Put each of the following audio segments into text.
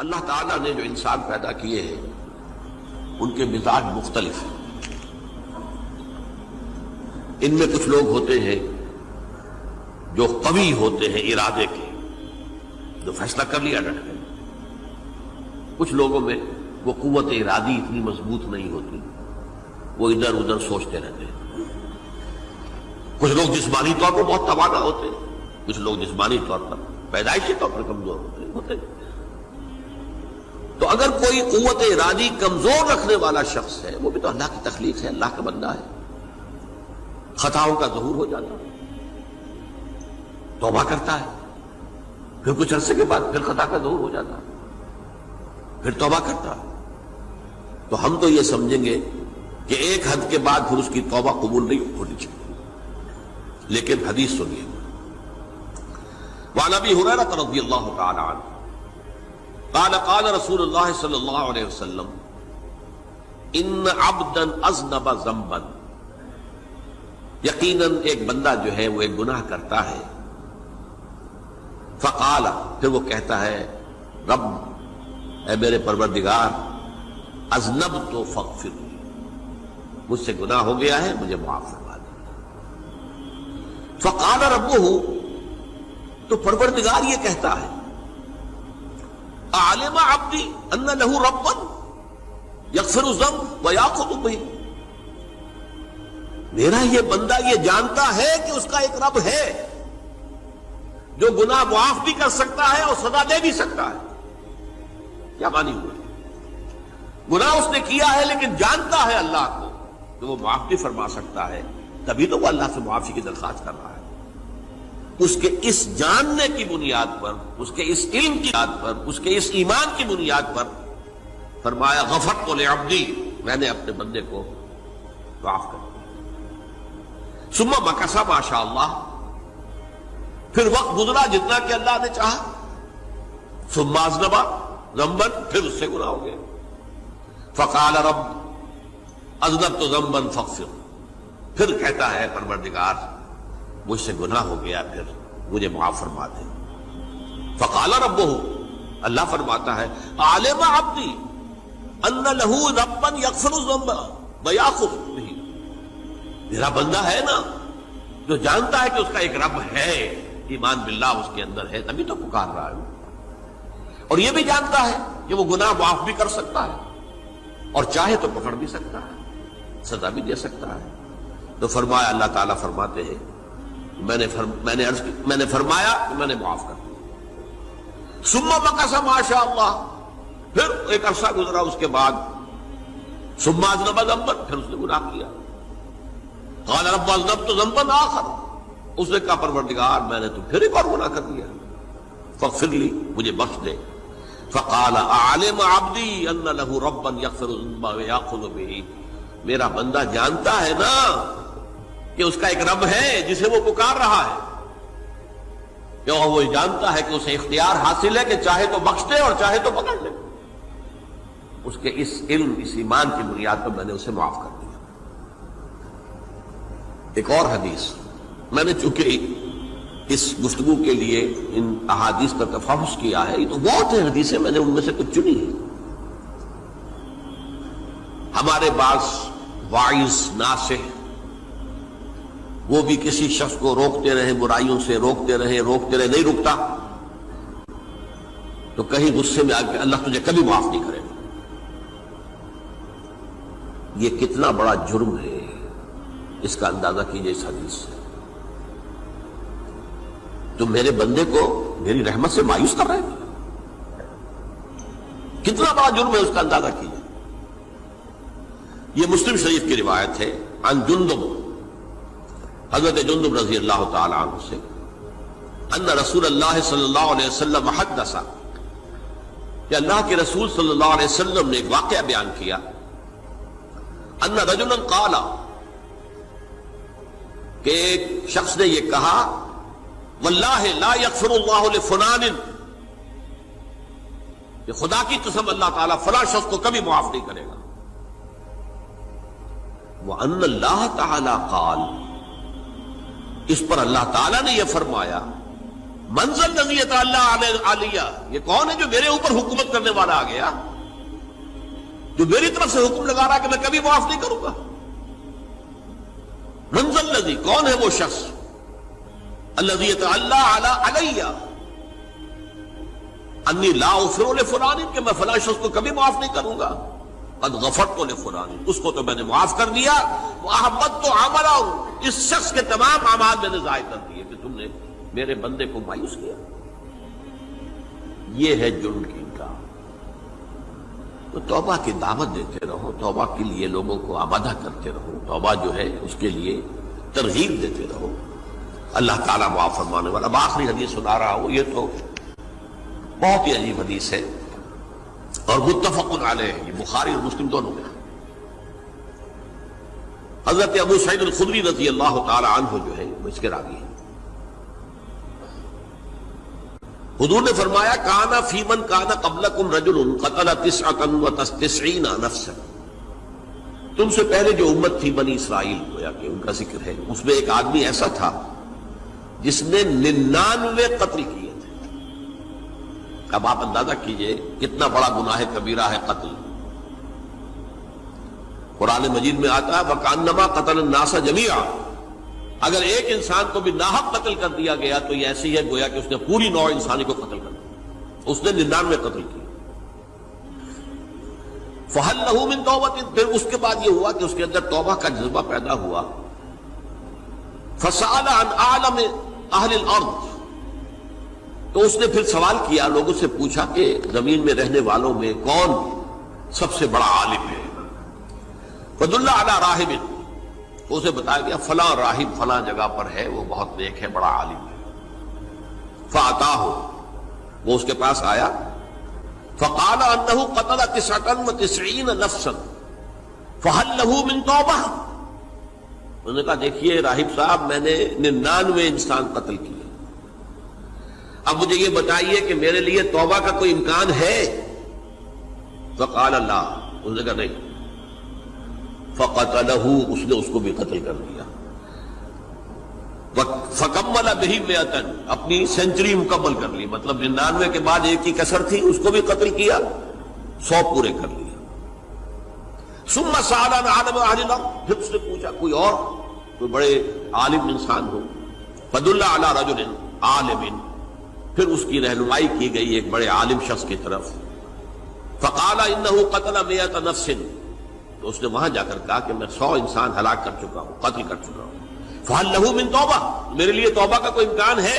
اللہ تعالیٰ نے جو انسان پیدا کیے ہیں ان کے مزاج مختلف ہیں. ان میں کچھ لوگ ہوتے ہیں جو قوی ہوتے ہیں ارادے کے، جو فیصلہ کر لیا ڈٹ گئے. کچھ لوگوں میں وہ قوت ارادی اتنی مضبوط نہیں ہوتی، وہ ادھر ادھر سوچتے رہتے ہیں. کچھ لوگ جسمانی طور پر بہت توانا ہوتے ہیں، کچھ لوگ جسمانی طور پر پیدائشی طور پر کمزور ہوتے ہیں. تو اگر کوئی قوت ارادی کمزور رکھنے والا شخص ہے، وہ بھی تو اللہ کی تخلیق ہے، اللہ کا بندہ ہے، خطاؤں کا ظہور ہو جاتا ہے، توبہ کرتا ہے، پھر کچھ عرصے کے بعد پھر خطا کا ظہور ہو جاتا ہے، پھر توبہ کرتا ہے. تو ہم تو یہ سمجھیں گے کہ ایک حد کے بعد پھر اس کی توبہ قبول نہیں ہونی چاہیے. لیکن حدیث سنیے. وعن ابی ہریرہ رضی اللہ تعالی عنہ قال قال رسول اللہ صلی اللہ علیہ وسلم ان عبدا اذنب ذنبا، یقیناً ایک بندہ جو ہے وہ ایک گناہ کرتا ہے. فقال، پھر وہ کہتا ہے رب، اے میرے پروردگار، اذنبت فاغفر، مجھ سے گناہ ہو گیا ہے، مجھے معاف فرما دے. فقال ربہ، تو پروردگار یہ کہتا ہے اعلم عبدی ان لہ ربا یغفر الذنب ویأخذ بہ، میرا یہ بندہ یہ جانتا ہے کہ اس کا ایک رب ہے جو گناہ معاف بھی کر سکتا ہے اور سزا دے بھی سکتا ہے. کیا معنی ہوئے؟ گناہ اس نے کیا ہے لیکن جانتا ہے اللہ کو کہ وہ معاف بھی فرما سکتا ہے، تبھی تو وہ اللہ سے معافی کی درخواست کر رہا ہے. اس کے اس جاننے کی بنیاد پر، اس کے اس علم کی بنیاد پر، اس کے اس ایمان کی بنیاد پر فرمایا غفرت لعبدی، میں نے اپنے بندے کو معاف کر دیا. ثم مکث ما شاء اللہ، پھر وقت گزرا جتنا کہ اللہ نے چاہا. ثم اذنب ذنبا، پھر اس سے گناہ ہو گیا. فقال رب اذنبت ذنبا فاغفر، پھر کہتا ہے پروردگار مجھ سے گناہ ہو گیا، پھر مجھے معاف فرما دے. فقال ربہ، اللہ فرماتا ہے عالم عبدی ان لہ ربا یغفر الذنب ویأخذ بہ، میرا بندہ ہے نا جو جانتا ہے کہ اس کا ایک رب ہے، ایمان باللہ اس کے اندر ہے، تبھی تو پکار رہا ہے. اور یہ بھی جانتا ہے کہ وہ گناہ معاف بھی کر سکتا ہے اور چاہے تو پکڑ بھی سکتا ہے، سزا بھی دے سکتا ہے. تو فرمایا، اللہ تعالیٰ فرماتے ہیں میں نے فرمایا کہ میں نے معاف کر دیا. ثم مکث ما شاء اللہ، پھر ایک عرصہ گزرا اس کے بعد. ثم اذنب ذنبا، پھر اس نے گناہ کیا. قال رب اذنبت ذنبا آخر، اس نے کہا پروردگار میں نے تو پھر ایک اور گناہ کر دیا، فاغفر لی، مجھے بخش دے. فقال اعلم عبدی ان لہ ربا یغفر الذنب ویأخذ بہ، میرا بندہ جانتا ہے نا کہ اس کا ایک رب ہے جسے وہ پکار رہا ہے، کہ وہ جانتا ہے کہ اسے اختیار حاصل ہے کہ چاہے تو بخش دے اور چاہے تو پکڑ لے. اس کے اس علم، اس ایمان کی بنیاد پر میں نے اسے معاف کر دیا. ایک اور حدیث، میں نے چونکہ اس گفتگو کے لیے ان احادیث کا تفحص کیا ہے، یہ تو بہت ہیں حدیثیں، میں نے ان میں سے کچھ چنی ہیں. ہمارے بعض واعظ ناصح وہ بھی کسی شخص کو روکتے رہے، برائیوں سے روکتے رہے، نہیں رکتا تو کہیں غصے میں آ کے اللہ تجھے کبھی معاف نہیں کرے گا. یہ کتنا بڑا جرم ہے، اس کا اندازہ کیجئے اس حدیث سے. تم میرے بندے کو میری رحمت سے مایوس کر رہے ہیں، کتنا بڑا جرم ہے، اس کا اندازہ کیجئے. یہ مسلم شریف کی روایت ہے عن جندب، حضرت جندب رضی اللہ تعالی عنہ سے، ان رسول اللہ صلی اللہ علیہ وسلم حدث، کہ اللہ کے رسول صلی اللہ علیہ وسلم نے ایک واقعہ بیان کیا. ان رجلا قال، کہ ایک شخص نے یہ کہا واللہ لا یغفر اللہ لفلان، کہ خدا کی قسم اللہ تعالیٰ فلاں شخص کو کبھی معاف نہیں کرے گا. وَأَنَّ اللَّهَ تَعَالَى قَالَ، اس پر اللہ تعالیٰ نے یہ فرمایا منزل نزیت اللہ علیہ، یہ کون ہے جو میرے اوپر حکومت کرنے والا آ گیا، جو میری طرف سے حکم لگا رہا کہ میں کبھی معاف نہیں کروں گا؟ منزل نزی، کون ہے وہ شخص؟ الذی اللہ علیہ انی لا اغفر لفلان، کہ میں فلاں شخص کو کبھی معاف نہیں کروں گا، قد غفرت لفلان، اس کو تو میں نے معاف کر دیا، واحبطت عملہ، اس شخص کے تمام اعمال میں نے ضائع کر دیے کہ تم نے میرے بندے کو مایوس کیا۔ یہ ہے جرم کی انکار۔ تو توبہ کی دعوت دیتے رہو، توبہ کے لیے لوگوں کو آمادہ کرتے رہو، توبہ جو ہے اس کے لیے ترغیب دیتے رہو، اللہ تعالیٰ معاف فرمانے والا۔ اب آخری حدیث سنا رہا ہوں، یہ تو بہت ہی عجیب حدیث ہے اور متفق علیہ، یہ بخاری اور مسلم دونوں میں۔ حضرت ابو سعید الخدری رضی اللہ تعالی عنہ جو ہے وہ اس کے راوی ہیں۔ حضور نے فرمایا کانا فی من کانا قبلکم رجل قتل 99 نفسا، تم سے پہلے جو امت تھی بنی اسرائیل، گویا کہ ان کا ذکر ہے، اس میں ایک آدمی ایسا تھا جس نے 99 قتل کیے تھے۔ اب آپ اندازہ کیجئے کتنا بڑا گناہ کبیرہ ہے قتل۔ قرآن مجید میں آتا ہے وَكَأَنَّمَا قَتَلَ النَّاسَ جَمِيعًا، اگر ایک انسان کو بھی ناحق قتل کر دیا گیا تو یہ ایسی ہے گویا کہ اس نے پوری نوع انسانی کو قتل کر دیا، اس نے 99 قتل کیے۔ فَهَلْ لَهُ مِن تَوْبَةٍ، پھر اس کے بعد یہ ہوا کہ اس کے اندر توبہ کا جذبہ پیدا ہوا۔ فَسَأَلَ عَنْ أَعْلَمِ أَهْلِ الْأَرْضِ، تو اس نے پھر سوال کیا، لوگوں سے پوچھا کہ زمین میں رہنے والوں میں کون سب سے بڑا عالم ہے؟ فَدُلَّ عَلَى رَاهِبٍ، تو اسے بتایا گیا فلاں راہب فلاں جگہ پر ہے، وہ بہت نیک ہے، بڑا عالم ہے۔ فَأَتَاهُ، وہ اس کے پاس آیا، فَقَالَ أَنَّهُ قَتَلَ 99 نَفْسًا فَهَلْ لَهُ مِن تَوْبَةٍ، انہوں نے کہا دیکھیے راہب صاحب، میں نے 99 انسان قتل کیے، اب مجھے یہ بتائیے کہ میرے لیے توبہ کا کوئی امکان ہے؟ فَقَالَ لَا، انہوں نے کہا نہیں۔ فَقَتَلَهُ، اس نے اس کو بھی قتل کر دیا۔ فَكَمَّلَ بِهِ 100، اپنی سینچری مکمل کر لی، مطلب 99 کے بعد ایک کی کسر تھی، اس کو بھی قتل کیا، 100 پورے کر لیا۔ ثُمَّ سَأَلَ عَنْ أَعْلَمِ أَهْلِ الْأَرْضِ، پھر اس نے پوچھا کوئی اور، کوئی بڑے عالم انسان ہو۔ فَدُلَّ عَلَى رَجُلٍ عَالِمٍ، پھر اس کی رہنمائی کی گئی ایک بڑے عالم شخص کی طرف۔ فَقَالَ إِنَّهُ قَتَلَ 100 نَفْسٍ، تو اس نے وہاں جا کر کہا کہ میں 100 انسان ہلاک کر چکا ہوں، قتل کر چکا ہوں۔ فَهَلْ لَهُ مِن تَوْبَةٍ، میرے لیے توبہ کا کوئی امکان ہے؟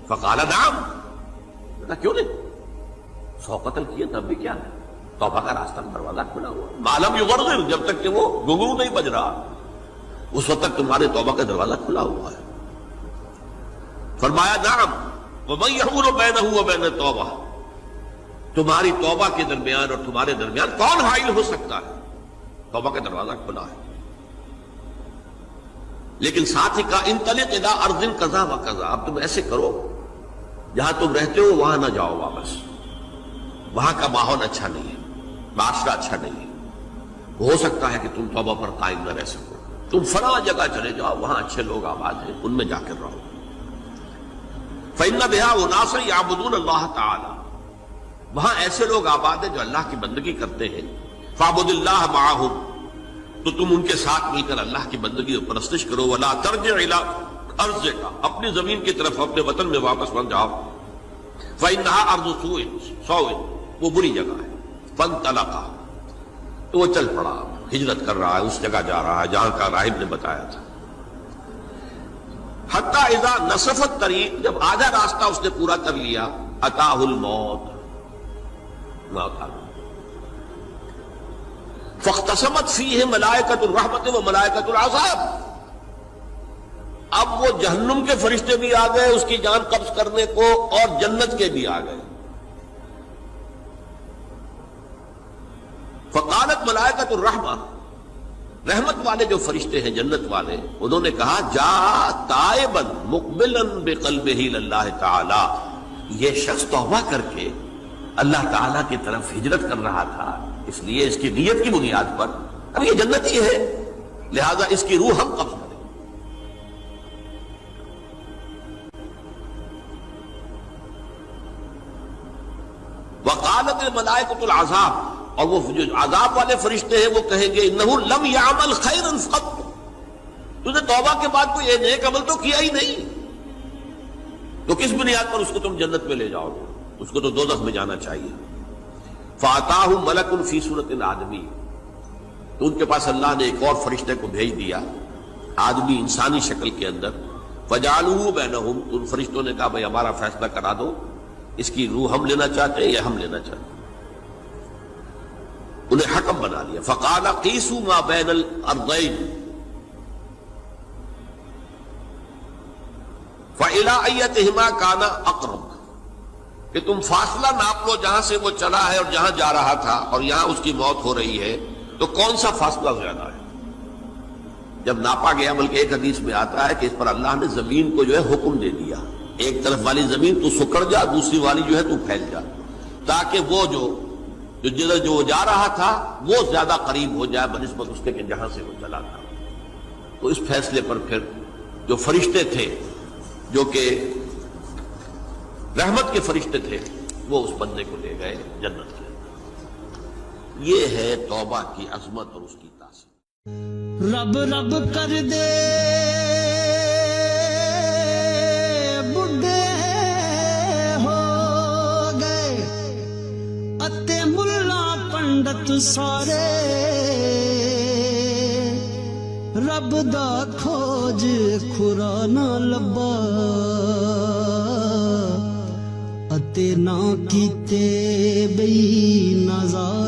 فَقَالَ نَعَمْ، کہا کیوں نہیں، 100 قتل کیے تب بھی کیا ہے، توبہ کا راستہ دروازہ کھلا ہوا، مَا لَمْ يُغَرْغِرْ، جب تک کہ وہ گھنگرو نہیں بج رہا، اس وقت تک تمہارے توبہ کا دروازہ کھلا ہوا ہے۔ فرمایا نعم، وَمَن يَحُولُ بَيْنَهُ وَبَيْنَ التَّوْبَةِ، تمہاری توبہ کے درمیان اور تمہارے درمیان کون حائل ہو سکتا ہے؟ توبہ کا دروازہ کھلا ہے۔ لیکن ساتھ ہی کہا انطلق الی ارض کذا و کذا، اب تم ایسے کرو جہاں تم رہتے ہو وہاں نہ جاؤ واپس، وہاں کا ماحول اچھا نہیں ہے، معاشرہ اچھا نہیں ہے، ہو سکتا ہے کہ تم توبہ پر قائم نہ رہ سکو، تم فلاں جگہ چلے جاؤ، وہاں اچھے لوگ آباد ہیں، ان میں جا کر رہو۔ فإن بها أناسا يعبدون اللہ تعالی، وہاں ایسے لوگ آباد ہیں جو اللہ کی بندگی کرتے ہیں۔ فاعبد اللہ معہم، تو تم ان کے ساتھ مل کر اللہ کی بندگی اور پرستش کرو۔ ولا ترجع الی ارضک، اپنی زمین کی طرف اپنے وطن میں واپس مت جاؤ۔ فإنها ارض سوء، وہ بری جگہ ہے۔ فانطلقا، تو وہ چل پڑا، ہجرت کر رہا ہے، اس جگہ جا رہا ہے جہاں کا راہب نے بتایا تھا۔ حتی اذا نصف الطریق، جب آدھا راستہ اس نے پورا کر لیا، اتاہ الموت، موت آ گئی۔ فاختصمت فیہ ملائکۃ الرحمت و ملائکۃ العذاب، اب وہ جہنم کے فرشتے بھی آ گئے اس کی جان قبض کرنے کو، اور جنت کے بھی آ گئے۔ فقالت ملائکۃ الرحمہ، رحمت والے جو فرشتے ہیں جنت والے، انہوں نے کہا جا تائبا مقبلا بقلبہ للہ تعالی، یہ شخص توبہ کر کے اللہ تعالیٰ کی طرف ہجرت کر رہا تھا، اس لیے اس کی نیت کی بنیاد پر اب یہ جنتی ہے، لہذا اس کی روح ہم قبض کریں۔ وقالت الملائکۃ العذاب، اور وہ جو عذاب والے فرشتے ہیں وہ کہیں گے انہ لم یعمل خیرا قط، تو نے توبہ کے بعد کوئی نیک عمل تو کیا ہی نہیں، تو کس بنیاد پر اس کو تم جنت میں لے جاؤ گے؟ اس کو تو دوزخ میں جانا چاہیے۔ فاتاہ ملک فی صورت آدمی، تو ان کے پاس اللہ نے ایک اور فرشتے کو بھیج دیا آدمی انسانی شکل کے اندر، فجعلوہ بینہم، تو ان فرشتوں نے کہا بھائی ہمارا فیصلہ کرا دو، اس کی روح ہم لینا چاہتے ہیں یا ہم لینا چاہتے ہیں، انہیں حکم بنا لیا۔ فقال قیسوا ما بین الارضین فإلی ایتہما کان اقرب، کہ تم فاصلہ ناپ لو جہاں سے وہ چلا ہے اور جہاں جا رہا تھا اور یہاں اس کی موت ہو رہی ہے، تو کون سا فاصلہ زیادہ ہے؟ جب ناپا گیا، بلکہ ایک حدیث میں آتا ہے کہ اس پر اللہ نے زمین کو جو ہے حکم دے دیا، ایک طرف والی زمین تو سکڑ جا، دوسری والی جو ہے تو پھیل جا، تاکہ وہ جو جا رہا تھا وہ زیادہ قریب ہو جائے بنسبت اس کے کہ جہاں سے وہ چلا تھا۔ تو اس فیصلے پر پھر جو فرشتے تھے جو کہ رحمت کے فرشتے تھے وہ اس بندے کو لے گئے جنت کے۔ یہ ہے توبہ کی عظمت اور اس کی تاثیر۔ رب رب کر دے بڈھے ہو گئے اتے ملا پنڈت سارے، رب دا کھوج کھرا نہ لبا اتے نہ کیتے بئی نظارے۔